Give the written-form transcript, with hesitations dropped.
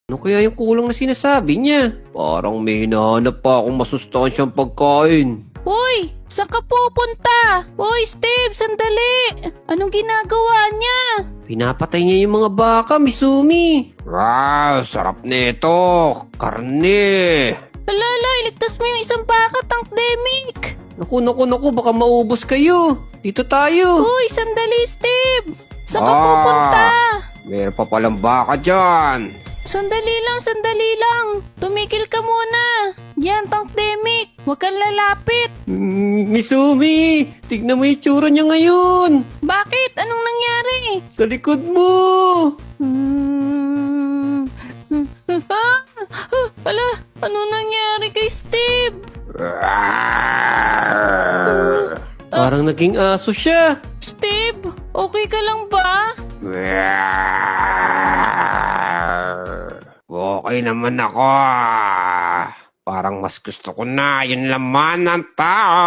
Ano kaya yung kulang na sinasabi niya? Parang may hinahanap pa akong masustansyang pagkain. Hoy! Saan ka pupunta? Hoy, Steve! Sandali! Anong ginagawa niya? Pinapatay niya yung mga baka, Misumi. Wow, sarap nito. Karne. Alala, iligtas mo yung isang baka, Tank Demic! Naku, baka maubos kayo. Dito tayo. Hoy, sandali, Steve! Saan ka Ah. pupunta? Meron pa palang baka dyan. Sandali lang. Tumikil ka muna. Yan, Tank Demic. Huwag kang lalapit. Misumi, tignan mo yung tsura niya ngayon. Bakit? Anong nangyari? Sa likod mo. Ala, ano nangyari kay Steve? Parang naging aso siya. Steve, okay ka lang ba? Okay naman ako. Parang mas gusto ko na yung laman ng tao.